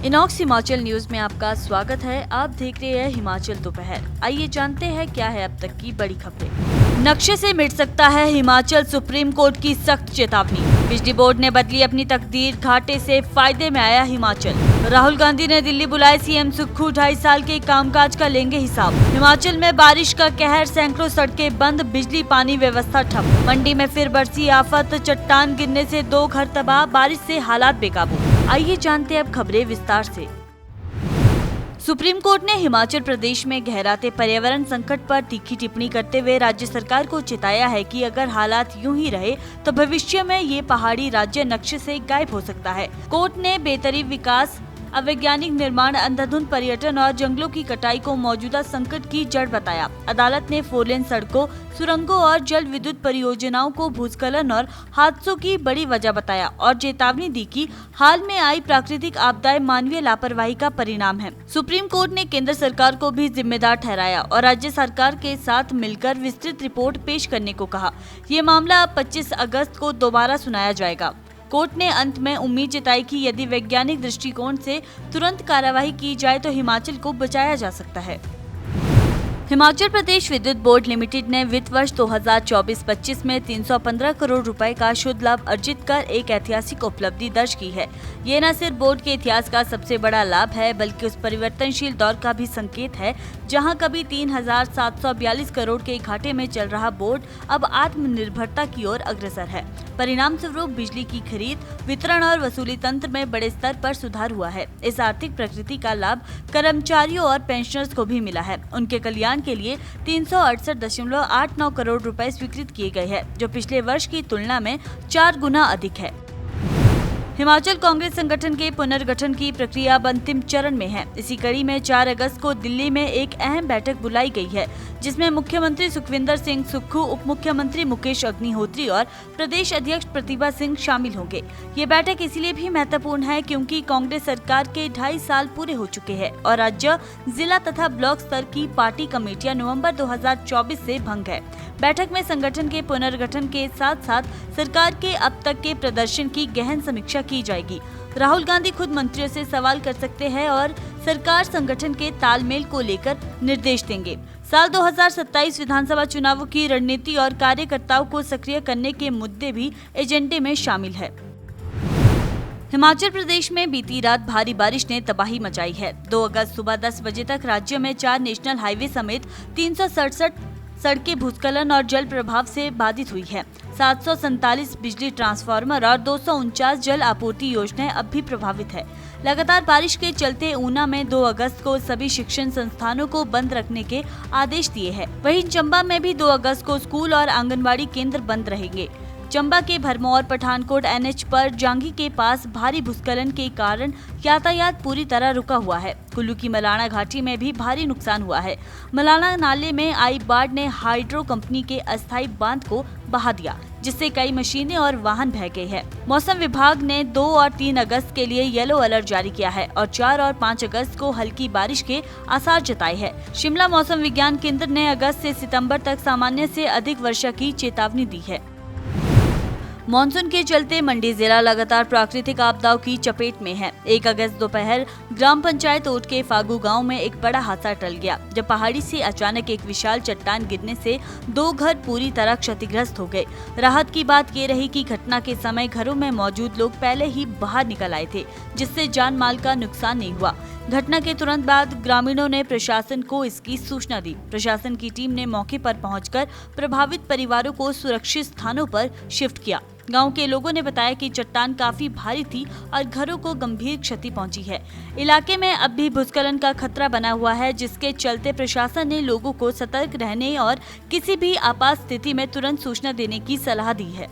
Inox Himachal news में आपका स्वागत है। आप देख रहे हैं हिमाचल दोपहर। आइए जानते हैं क्या है अब तक की बड़ी खबरें। नक्शे से मिट सकता है हिमाचल, सुप्रीम कोर्ट की सख्त चेतावनी। बिजली बोर्ड ने बदली अपनी तकदीर, घाटे से फायदे में आया हिमाचल। राहुल गांधी ने दिल्ली बुलाए सीएम सुक्खू, 2.5 साल के कामकाज का लेंगे हिसाब। हिमाचल में बारिश का कहर, सैकड़ों सड़कें बंद, बिजली पानी व्यवस्था ठप। मंडी में फिर बरसी आफत, चट्टान गिरने से 2 घर तबाह, बारिश से हालात बेकाबू। आइए जानते हैं अब खबरें विस्तार से। सुप्रीम कोर्ट ने हिमाचल प्रदेश में गहराते पर्यावरण संकट पर तीखी टिप्पणी करते हुए राज्य सरकार को चेताया है कि अगर हालात यूं ही रहे तो भविष्य में ये पहाड़ी राज्य नक्शे से गायब हो सकता है। कोर्ट ने बेतरतीब विकास, अवैज्ञानिक निर्माण, अंधाधुंध पर्यटन और जंगलों की कटाई को मौजूदा संकट की जड़ बताया। अदालत ने 4 लेन सड़कों, सुरंगों और जल विद्युत परियोजनाओं को भूस्खलन और हादसों की बड़ी वजह बताया और चेतावनी दी कि हाल में आई प्राकृतिक आपदाएं मानवीय लापरवाही का परिणाम है। सुप्रीम कोर्ट ने केंद्र सरकार को भी जिम्मेदार ठहराया और राज्य सरकार के साथ मिलकर विस्तृत रिपोर्ट पेश करने को कहा। ये मामला अब 25 अगस्त को दोबारा सुनाया जाएगा। कोर्ट ने अंत में उम्मीद जताई कि यदि वैज्ञानिक दृष्टिकोण से तुरंत कार्रवाई की जाए तो हिमाचल को बचाया जा सकता है। हिमाचल प्रदेश विद्युत बोर्ड लिमिटेड ने वित्त वर्ष 2024-25 में 315 करोड़ रुपए का शुद्ध लाभ अर्जित कर एक ऐतिहासिक उपलब्धि दर्ज की है। ये न सिर्फ बोर्ड के इतिहास का सबसे बड़ा लाभ है, बल्कि उस परिवर्तनशील दौर का भी संकेत है जहां कभी 3,742 करोड़ के घाटे में चल रहा बोर्ड अब आत्मनिर्भरता की ओर अग्रसर है। परिणाम स्वरूप बिजली की खरीद, वितरण और वसूली तंत्र में बड़े स्तर पर सुधार हुआ है। इस आर्थिक प्रगति का लाभ कर्मचारियों और पेंशनर्स को भी मिला है। उनके कल्याण के लिए 368.89 करोड़ रुपए स्वीकृत किए गए हैं, जो पिछले वर्ष की तुलना में 4 गुना अधिक है। हिमाचल कांग्रेस संगठन के पुनर्गठन की प्रक्रिया अब अंतिम चरण में है। इसी कड़ी में 4 अगस्त को दिल्ली में एक अहम बैठक बुलाई गई है, जिसमें मुख्यमंत्री सुखविंदर सिंह सुक्खू, उप मुख्यमंत्री मुकेश अग्निहोत्री और प्रदेश अध्यक्ष प्रतिभा सिंह शामिल होंगे। ये बैठक इसलिए भी महत्वपूर्ण है क्योंकि कांग्रेस सरकार के 2.5 साल पूरे हो चुके हैं और राज्य, जिला तथा ब्लॉक स्तर की पार्टी कमेटियां नवंबर 2024 से भंग है। बैठक में संगठन के पुनर्गठन के साथ साथ सरकार के अब तक के प्रदर्शन की गहन समीक्षा की जाएगी। राहुल गांधी खुद मंत्रियों से सवाल कर सकते हैं और सरकार संगठन के तालमेल को लेकर निर्देश देंगे। साल 2027 विधानसभा चुनावों की रणनीति और कार्यकर्ताओं को सक्रिय करने के मुद्दे भी एजेंडे में शामिल है। हिमाचल प्रदेश में बीती रात भारी बारिश ने तबाही मचाई है। 2 अगस्त सुबह 10 बजे तक राज्य में 4 नेशनल हाईवे समेत 367 सड़कें भूस्खलन और जल प्रभाव से बाधित हुई है। 747 बिजली ट्रांसफार्मर और 249 जल आपूर्ति योजनाएं अब भी प्रभावित है। लगातार बारिश के चलते ऊना में 2 अगस्त को सभी शिक्षण संस्थानों को बंद रखने के आदेश दिए हैं। वहीं चंबा में भी 2 अगस्त को स्कूल और आंगनबाड़ी केंद्र बंद रहेंगे। चंबा के भरमौर पठानकोट NH पर जांगी के पास भारी भूस्खलन के कारण यातायात पूरी तरह रुका हुआ है। कुल्लू की मलाना घाटी में भी भारी नुकसान हुआ है। मलाना नाले में आई बाढ़ ने हाइड्रो कंपनी के अस्थायी बांध को बहा दिया, जिससे कई मशीनें और वाहन बह गए हैं। मौसम विभाग ने 2 और 3 अगस्त के लिए येलो अलर्ट जारी किया है और 4 और 5 अगस्त को हल्की बारिश के आसार जताए हैं। शिमला मौसम विज्ञान केंद्र ने अगस्त से सितंबर तक सामान्य से अधिक वर्षा की चेतावनी दी है। मानसून के चलते मंडी जिला लगातार प्राकृतिक आपदाओं की चपेट में है। 1 अगस्त दोपहर ग्राम पंचायत ओट के फागू गांव में एक बड़ा हादसा टल गया, जब पहाड़ी से अचानक एक विशाल चट्टान गिरने से 2 घर पूरी तरह क्षतिग्रस्त हो गए। राहत की बात ये रही कि घटना के समय घरों में मौजूद लोग पहले ही बाहर निकल आए थे, जिससे जान माल का नुकसान नहीं हुआ। घटना के तुरंत बाद ग्रामीणों ने प्रशासन को इसकी सूचना दी। प्रशासन की टीम ने मौके पर पहुंचकर प्रभावित परिवारों को सुरक्षित स्थानों पर शिफ्ट किया। गांव के लोगों ने बताया कि चट्टान काफी भारी थी और घरों को गंभीर क्षति पहुंची है। इलाके में अब भी भूस्खलन का खतरा बना हुआ है, जिसके चलते प्रशासन ने लोगों को सतर्क रहने और किसी भी आपात स्थिति में तुरंत सूचना देने की सलाह दी है।